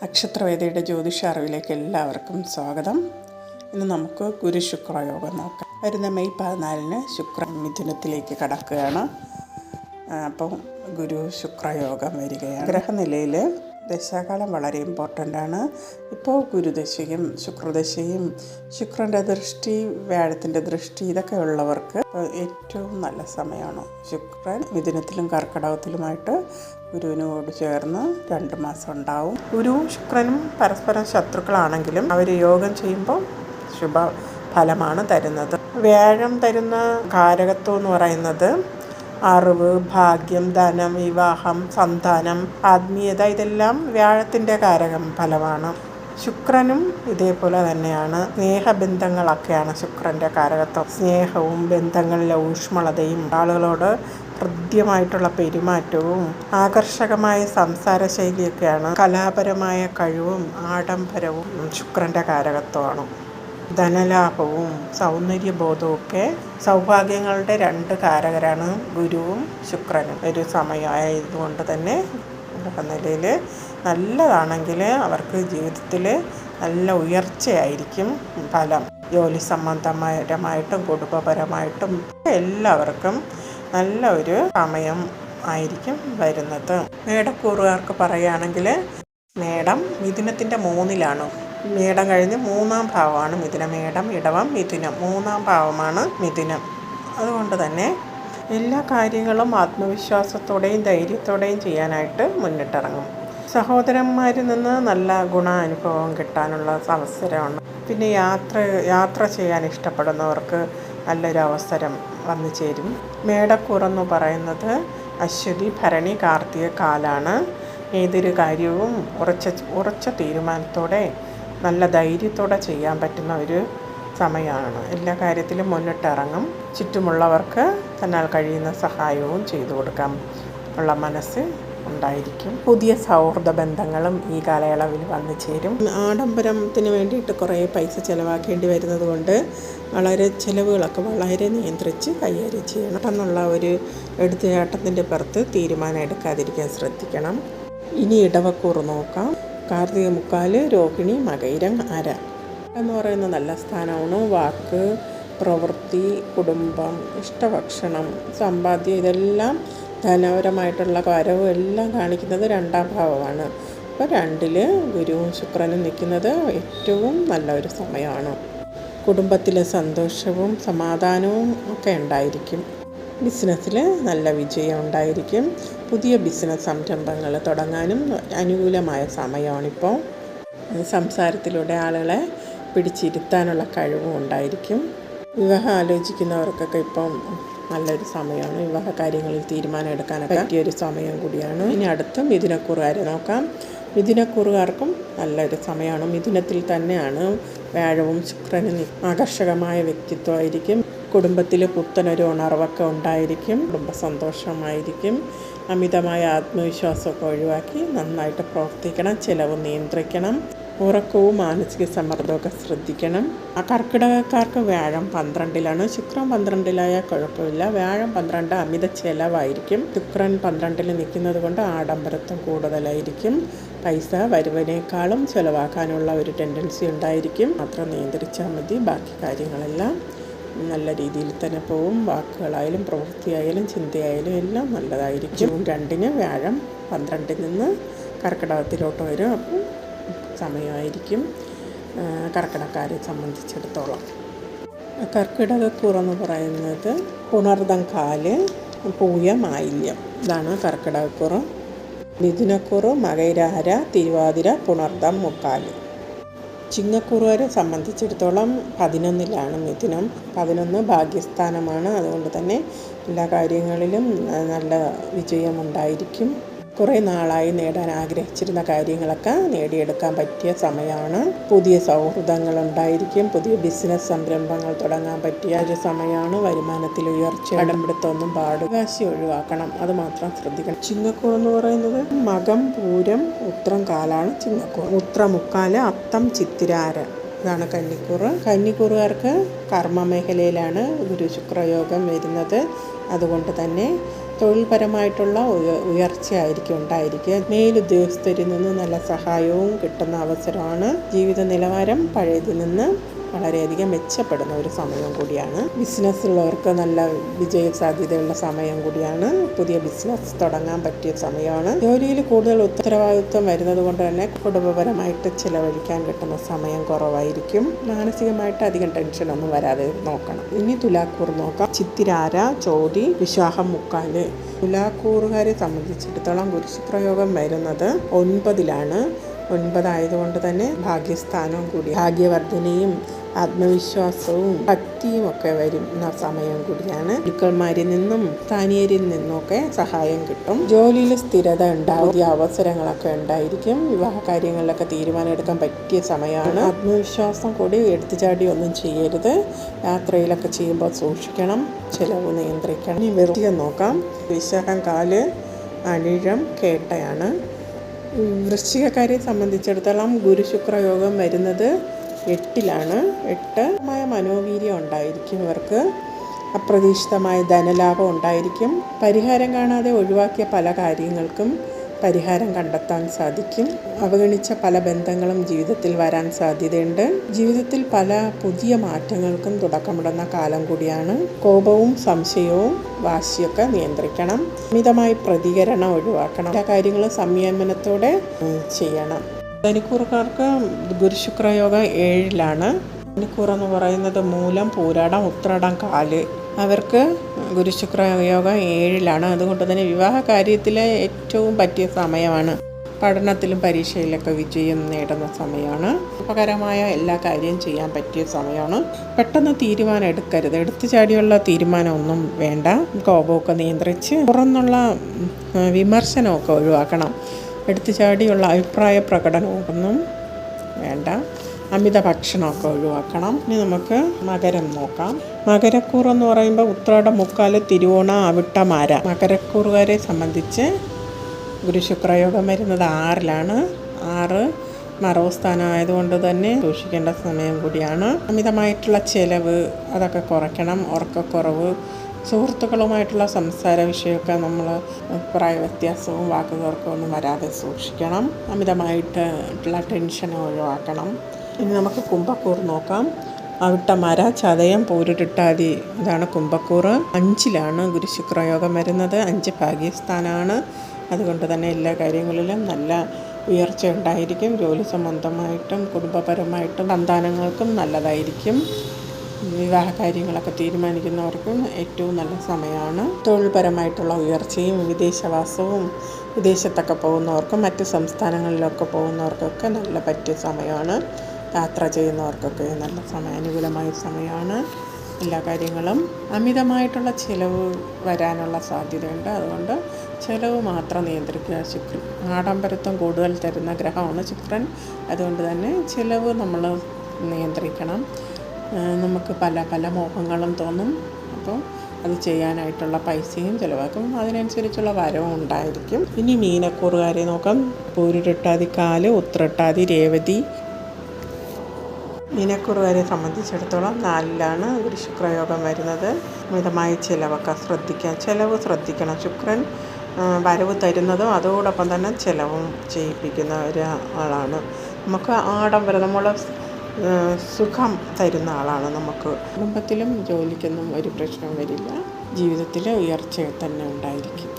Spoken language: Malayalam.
നക്ഷത്രവേദിയുടെ ജ്യോതിഷ അറിവിലേക്ക് എല്ലാവർക്കും സ്വാഗതം. ഇന്ന് നമുക്ക് ഗുരു ശുക്രയോഗം നോക്കാം. വരുന്ന മെയ് 14 ശുക്രൻ മിഥുനത്തിലേക്ക് കടക്കുകയാണ്. അപ്പോൾ ഗുരു ശുക്രയോഗം വരികയാണ്. ഗ്രഹനിലയിൽ ദശാകാലം വളരെ ഇമ്പോർട്ടൻ്റ് ആണ്. ഇപ്പോൾ ഗുരുദശയും ശുക്രദശയും ശുക്രൻ്റെ ദൃഷ്ടി, വ്യാഴത്തിൻ്റെ ദൃഷ്ടി, ഇതൊക്കെ ഉള്ളവർക്ക് ഏറ്റവും നല്ല സമയമാണ്. ശുക്രൻ മിഥുനത്തിലും കർക്കിടകത്തിലുമായിട്ട് ഗുരുവിനോട് ചേർന്ന് 2 മാസം ഉണ്ടാവും. ഗുരുവും ശുക്രനും പരസ്പരം ശത്രുക്കളാണെങ്കിലും അവർ യോഗം ചെയ്യുമ്പോൾ ശുഭ ഫലമാണ് തരുന്നത്. വ്യാഴം തരുന്ന കാരകത്വം എന്ന് പറയുന്നത് അറിവ്, ഭാഗ്യം, ധനം, വിവാഹം, സന്താനം, ആത്മീയത, ഇതെല്ലാം വ്യാഴത്തിൻ്റെ കാരകം ഫലമാണ്. ശുക്രനും ഇതേപോലെ തന്നെയാണ്. സ്നേഹബന്ധങ്ങളൊക്കെയാണ് ശുക്രൻ്റെ കാരകത്വം. സ്നേഹവും ബന്ധങ്ങളിലെ ഊഷ്മളതയും ആളുകളോട് ഹൃദ്യമായിട്ടുള്ള പെരുമാറ്റവും ആകർഷകമായ സംസാര ശൈലിയൊക്കെയാണ്. കലാപരമായ കഴിവും ആഡംബരവും ശുക്രൻ്റെ കാരകത്വമാണ്. ധനലാഭവും സൗന്ദര്യബോധവും ഒക്കെ സൗഭാഗ്യങ്ങളുടെ 2 കാരകരാണ് ഗുരുവും ശുക്രനും. ഒരു സമയമായതുകൊണ്ട് തന്നെ നിലയിൽ നല്ലതാണെങ്കിൽ അവർക്ക് ജീവിതത്തിൽ നല്ല ഉയർച്ചയായിരിക്കും ഫലം. ജോലി സംബന്ധപരമായിട്ടും കുടുംബപരമായിട്ടും എല്ലാവർക്കും നല്ല ഒരു സമയം ആയിരിക്കും വരുന്നത്. മേടക്കൂറുകാർക്ക് പറയുകയാണെങ്കിൽ മേടം മിഥുനത്തിൻ്റെ 3-ലാണ്. മേടം കഴിഞ്ഞ് 3-ാം ഭാവമാണ് മിഥുനം. മേടം, ഇടവം, മിഥുനം 3-ാം ഭാവമാണ് മിഥുനം. അതുകൊണ്ട് തന്നെ എല്ലാ കാര്യങ്ങളും ആത്മവിശ്വാസത്തോടെയും ധൈര്യത്തോടെയും ചെയ്യാനായിട്ട് മുന്നിട്ടിറങ്ങും. സഹോദരന്മാരിൽ നിന്ന് നല്ല ഗുണാനുഭവം കിട്ടാനുള്ള അവസരമാണ്. പിന്നെ യാത്ര ചെയ്യാൻ ഇഷ്ടപ്പെടുന്നവർക്ക് നല്ലൊരു അവസരം വന്നു ചേരും. മേടക്കൂറെന്ന് പറയുന്നത് അശ്വതി, ഭരണി, കാർത്തിക കാലാണ്. ഏതൊരു കാര്യവും ഉറച്ച തീരുമാനത്തോടെ നല്ല ധൈര്യത്തോടെ ചെയ്യാൻ പറ്റുന്ന ഒരു സമയമാണ്. എല്ലാ കാര്യത്തിലും മുന്നിട്ടിറങ്ങും. ചുറ്റുമുള്ളവർക്ക് തന്നാൽ കഴിയുന്ന സഹായവും ചെയ്തു കൊടുക്കാൻ ഉള്ള മനസ്സ് ഉണ്ടായിരിക്കും. പുതിയ സൗഹൃദ ബന്ധങ്ങളും ഈ കാലയളവിൽ വന്നു ചേരും. ആഡംബരത്തിന് വേണ്ടിയിട്ട് കുറേ പൈസ ചിലവാക്കേണ്ടി വരുന്നത് കൊണ്ട് ചിലവുകളൊക്കെ വളരെ നിയന്ത്രിച്ച് കൈകാര്യം ചെയ്യണം. എന്നുള്ള ഒരു എടുത്തുചാട്ടത്തിൻ്റെ പുറത്ത് തീരുമാനം എടുക്കാതിരിക്കാൻ ശ്രദ്ധിക്കണം. ഇനി ഇടവക്കൂറ് നോക്കാം. കാർത്തിക മുക്കാല്, രോഹിണി, മകയിരം, അര എന്ന് പറയുന്ന നല്ല സ്ഥാനമാണ്. വാക്ക്, പ്രവൃത്തി, കുടുംബം, ഇഷ്ടഭക്ഷണം, സമ്പാദ്യം, ഇതെല്ലാം ധനപരമായിട്ടുള്ള കാര്യവും എല്ലാം കാണിക്കുന്നത് 2-ാം ഭാവമാണ്. അപ്പോൾ 2-ൽ ഗുരുവും ശുക്രനും നിൽക്കുന്നത് ഏറ്റവും നല്ലൊരു സമയമാണ്. കുടുംബത്തിലെ സന്തോഷവും സമാധാനവും ഒക്കെ ഉണ്ടായിരിക്കും. ബിസിനസ്സിൽ നല്ല വിജയം ഉണ്ടായിരിക്കും. പുതിയ ബിസിനസ് സംരംഭങ്ങൾ തുടങ്ങാനും അനുകൂലമായ സമയമാണിപ്പോൾ. സംസാരത്തിലൂടെ ആളുകളെ പിടിച്ചിരുത്താനുള്ള കഴിവും ഉണ്ടായിരിക്കും. വിവാഹം ആലോചിക്കുന്നവർക്കൊക്കെ ഇപ്പം നല്ലൊരു സമയമാണ്. വിവാഹ കാര്യങ്ങളിൽ തീരുമാനം എടുക്കാനൊക്കെ പറ്റിയൊരു സമയം കൂടിയാണ്. ഇനി അടുത്ത മിഥുനക്കൂറുകാരെ നോക്കാം. മിഥുനക്കൂറുകാർക്കും നല്ലൊരു സമയമാണ്. മിഥുനത്തിൽ തന്നെയാണ് വ്യാഴവും ശുക്രനും. ആകർഷകമായ വ്യക്തിത്വമായിരിക്കും. കുടുംബത്തിൽ പുത്തനൊരു ഉണർവൊക്കെ ഉണ്ടായിരിക്കും. കുടുംബ സന്തോഷമായിരിക്കും. അമിതമായ ആത്മവിശ്വാസമൊക്കെ ഒഴിവാക്കി നന്നായിട്ട് പ്രവർത്തിക്കണം. ചിലവ് നിയന്ത്രിക്കണം. ഉറക്കവും മാനസിക സമ്മർദ്ദമൊക്കെ ശ്രദ്ധിക്കണം. കർക്കിടകക്കാർക്ക് വ്യാഴം 12-ലാണ്. ശുക്രൻ 12-ലായാൽ കുഴപ്പമില്ല. വ്യാഴം 12 അമിത ചിലവായിരിക്കും. ശുക്രൻ 12-ൽ നിൽക്കുന്നത് കൊണ്ട് ആഡംബരത്വം കൂടുതലായിരിക്കും. പൈസ വരുവനേക്കാളും ചിലവാക്കാനുള്ള ഒരു ടെൻഡൻസി ഉണ്ടായിരിക്കും. മാത്രം നിയന്ത്രിച്ചാൽ മതി. ബാക്കി കാര്യങ്ങളെല്ലാം നല്ല രീതിയിൽ തന്നെ പോവും. വാക്കുകളായാലും പ്രവൃത്തിയായാലും ചിന്തയായാലും എല്ലാം നല്ലതായിരിക്കും. ജൂൺ 2-ന് വ്യാഴം 12-ൽ നിന്ന് കർക്കിടകത്തിലോട്ട് വരും. അപ്പം സമയമായിരിക്കും കർക്കിടകക്കാരെ സംബന്ധിച്ചിടത്തോളം. കർക്കിടകക്കൂറെന്ന് പറയുന്നത് പുണർദം 4, പൂയം, ആയില്യം, ഇതാണ് കർക്കിടകക്കൂറ്. മിഥുനക്കൂറ് മകയിര, തിരുവാതിര, പുണർദം 3. ചിങ്ങക്കൂറുകാരെ സംബന്ധിച്ചിടത്തോളം 11-ലാണ് മിഥുനം. 11 ഭാഗ്യസ്ഥാനമാണ്. അതുകൊണ്ട് തന്നെ എല്ലാ കാര്യങ്ങളിലും നല്ല വിജയമുണ്ടായിരിക്കും. കുറേ നാളായി നേടാൻ ആഗ്രഹിച്ചിരുന്ന കാര്യങ്ങളൊക്കെ നേടിയെടുക്കാൻ പറ്റിയ സമയമാണ്. പുതിയ സൗഹൃദങ്ങളുണ്ടായിരിക്കും. പുതിയ ബിസിനസ് സംരംഭങ്ങൾ തുടങ്ങാൻ പറ്റിയ ഒരു സമയമാണ്. വരുമാനത്തിൽ ഉയർച്ച, കടമ്പിടുത്തൊന്നും കാശി ഒഴിവാക്കണം. അത് മാത്രം ശ്രദ്ധിക്കണം. ചിങ്ങക്കൂർ എന്ന് പറയുന്നത് മകം, പൂരം, ഉത്രം കാലാണ് ചിങ്ങക്കൂർ. ഉത്രമുക്കാല്, അത്തം, ചിത്തിരാര, ഇതാണ് കന്നിക്കൂറ്. കന്നിക്കൂറുകാർക്ക് കർമ്മ മേഖലയിലാണ് ഗുരു ശുക്രയോഗം വരുന്നത്. അതുകൊണ്ട് തന്നെ തൊഴിൽപരമായിട്ടുള്ള ഉയർച്ചയായിരിക്കും ഉണ്ടായിരിക്കുക. മേലുദ്യോഗസ്ഥരിൽ നിന്ന് നല്ല സഹായവും കിട്ടുന്ന അവസരമാണ്. ജീവിത നിലവാരം പഴയതിൽ നിന്ന് വളരെയധികം മെച്ചപ്പെടുന്ന ഒരു സമയം കൂടിയാണ്. ബിസിനസ്സുള്ളവർക്ക് നല്ല വിജയ സാധ്യതയുള്ള സമയം കൂടിയാണ്. പുതിയ ബിസിനസ് തുടങ്ങാൻ പറ്റിയ സമയമാണ്. ജോലിയിൽ കൂടുതൽ ഉത്തരവാദിത്വം വരുന്നത് കൊണ്ട് തന്നെ കുടുംബപരമായിട്ട് ചിലവഴിക്കാൻ കിട്ടുന്ന സമയം കുറവായിരിക്കും. മാനസികമായിട്ട് അധികം ടെൻഷനൊന്നും വരാതെ നോക്കണം. ഇനി തുലാക്കൂർ നോക്കാം. ചിത്തിരാര, ചോതി, വിശാഖം, മുക്കാല്. തുലാക്കൂറുകാരെ സംബന്ധിച്ചിടത്തോളം ഗുരുശുക്രയോഗം വരുന്നത് 9-ലാണ്. 9 ആയതുകൊണ്ട് തന്നെ ഭാഗ്യസ്ഥാനവും കൂടി, ഭാഗ്യവർദ്ധനയും ആത്മവിശ്വാസവും ഭക്തിയും ഒക്കെ വരുന്ന സമയം കൂടിയാണ്. ഗുരുക്കന്മാരിൽ നിന്നും സ്ഥാനീയരിൽ നിന്നൊക്കെ സഹായം കിട്ടും. ജോലിയിൽ സ്ഥിരത ഉണ്ടാവും. പുതിയ അവസരങ്ങളൊക്കെ ഉണ്ടായിരിക്കും. വിവാഹ കാര്യങ്ങളിലൊക്കെ തീരുമാനം എടുക്കാൻ പറ്റിയ സമയമാണ്. ആത്മവിശ്വാസം കൂടി എടുത്തുചാടി ഒന്നും ചെയ്യരുത്. യാത്രയിലൊക്കെ ചെയ്യുമ്പോൾ സൂക്ഷിക്കണം. ചിലവ് നിയന്ത്രിക്കണം. ഇനി വൃശ്ചികം നോക്കാം. വിശാഖം, കാല്, അനിഴം, കേട്ടയാണ്. വൃശ്ചികക്കാരെ സംബന്ധിച്ചിടത്തോളം ഗുരുശുക്രയോഗം വരുന്നത് 8-ലാണ്. 8 മനോവീര്യം ഉണ്ടായിരിക്കും. ഇവർക്ക് അപ്രതീക്ഷിതമായ ധനലാഭം ഉണ്ടായിരിക്കും. പരിഹാരം കാണാതെ ഒഴിവാക്കിയ പല കാര്യങ്ങൾക്കും പരിഹാരം കണ്ടെത്താൻ സാധിക്കും. അവഗണിച്ച പല ബന്ധങ്ങളും ജീവിതത്തിൽ വരാൻ സാധ്യതയുണ്ട്. ജീവിതത്തിൽ പല പുതിയ മാറ്റങ്ങൾക്കും തുടക്കമിടുന്ന കാലം കൂടിയാണ്. കോപവും സംശയവും വാശിയൊക്കെ നിയന്ത്രിക്കണം. അമിതമായി പ്രതികരണം ഒഴിവാക്കണം. എല്ലാ കാര്യങ്ങളും സംയമനത്തോടെ ചെയ്യണം. ധനുക്കൂറുകാർക്ക് ഗുരുശുക്രയോഗം 7-ലാണ്. ധനുക്കൂർ എന്ന് പറയുന്നത് മൂലം, പൂരാടം, ഉത്രാടം, കാല്. അവർക്ക് ഗുരുശുക്രയോഗം 7-ലാണ്. അതുകൊണ്ട് തന്നെ വിവാഹ കാര്യത്തിലെ ഏറ്റവും പറ്റിയ സമയമാണ്. പഠനത്തിലും പരീക്ഷയിലൊക്കെ വിജയം നേടുന്ന സമയമാണ്. ഉപകരമായ എല്ലാ കാര്യവും ചെയ്യാൻ പറ്റിയ സമയമാണ്. പെട്ടെന്ന് തീരുമാനം എടുക്കരുത്. എടുത്തു ചാടിയുള്ള തീരുമാനമൊന്നും വേണ്ട. കോപമൊക്കെ നിയന്ത്രിച്ച് തുറന്നുള്ള വിമർശനമൊക്കെ ഒഴിവാക്കണം. എടുത്തു ചാടിയുള്ള അഭിപ്രായ പ്രകടനമൊന്നും വേണ്ട. അമിത ഭക്ഷണമൊക്കെ ഒഴിവാക്കണം. ഇനി നമുക്ക് മകരം നോക്കാം. മകരക്കൂർ എന്ന് പറയുമ്പോൾ ഉത്രാടം, മുക്കാല്, തിരുവോണ, അവിട്ടം, ആര. മകരക്കൂറുകാരെ സംബന്ധിച്ച് ഗുരുശുക്രയോഗം വരുന്നത് 6-ലാണ്. 6 മറവ് സ്ഥാനമായതുകൊണ്ട് തന്നെ സൂക്ഷിക്കേണ്ട സമയം കൂടിയാണ്. അമിതമായിട്ടുള്ള ചിലവ് അതൊക്കെ കുറയ്ക്കണം. ഉറക്കക്കുറവ്, സുഹൃത്തുക്കളുമായിട്ടുള്ള സംസാര വിഷയമൊക്കെ നമ്മൾ അഭിപ്രായ വ്യത്യാസവും വാക്കുകൾക്കൊന്നും വരാതെ സൂക്ഷിക്കണം. അമിതമായിട്ടുള്ള ടെൻഷൻ ഒഴിവാക്കണം. ഇനി നമുക്ക് കുംഭക്കൂർ നോക്കാം. അവിട്ടമര, ചതയം, പൂരുരുട്ടാതി. ഇതാണ് കുംഭക്കൂർ. 5-ലാണ് ഗുരുശുക്രയോഗം വരുന്നത്. 5 ഭാഗ്യസ്ഥാനമാണ്. അതുകൊണ്ട് തന്നെ എല്ലാ കാര്യങ്ങളിലും നല്ല ഉയർച്ച ഉണ്ടായിരിക്കും. ജോലി സംബന്ധമായിട്ടും കുടുംബപരമായിട്ടും സന്താനങ്ങൾക്കും നല്ലതായിരിക്കും. വിവാഹ കാര്യങ്ങളൊക്കെ തീരുമാനിക്കുന്നവർക്കും ഏറ്റവും നല്ല സമയമാണ്. തൊഴിൽപരമായിട്ടുള്ള ഉയർച്ചയും വിദേശവാസവും വിദേശത്തൊക്കെ പോകുന്നവർക്കും മറ്റ് സംസ്ഥാനങ്ങളിലൊക്കെ പോകുന്നവർക്കൊക്കെ നല്ല പറ്റിയ സമയമാണ്. യാത്ര ചെയ്യുന്നവർക്കൊക്കെ നല്ല അനുകൂലമായ സമയമാണ്. എല്ലാ കാര്യങ്ങളും അമിതമായിട്ടുള്ള ചിലവ് വരാനുള്ള സാധ്യതയുണ്ട്. അതുകൊണ്ട് ചിലവ് മാത്രം നിയന്ത്രിക്കുക. ശുക്രൻ ആഡംബരത്വം കൂടുതൽ തരുന്ന ഗ്രഹമാണ് ശുക്രൻ. അതുകൊണ്ട് തന്നെ ചിലവ് നമ്മൾ നിയന്ത്രിക്കണം. നമുക്ക് പല മോഹങ്ങളും തോന്നും. അപ്പോൾ അത് ചെയ്യാനായിട്ടുള്ള പൈസയും ചിലവാക്കും. അതിനനുസരിച്ചുള്ള വരവും ഉണ്ടായിരിക്കും. ഇനി മീനക്കൂറുകാരെ നോക്കാം. പൂരുരുട്ടാതി, കാല്, ഉത്രട്ടാതി, രേവതി. മീനക്കൂറുകാരെ സംബന്ധിച്ചിടത്തോളം 4-ലാണ് ഗുരുശുക്രയോഗം വരുന്നത്. മിതമായ ചിലവൊക്കെ ചിലവ് ശ്രദ്ധിക്കണം. ശുക്രൻ വരവ് തരുന്നതും അതോടൊപ്പം തന്നെ ചിലവും ചെയ്യിപ്പിക്കുന്ന ഒരാളാണ്. നമുക്ക് ആഡംബരം, നമ്മളെ സുഖം തരുന്ന ആളാണ്. നമുക്ക് കുടുംബത്തിലും ജോലിക്കൊന്നും ഒരു പ്രശ്നം വരില്ല. ജീവിതത്തിൽ ഉയർച്ച തന്നെ ഉണ്ടായിരിക്കും.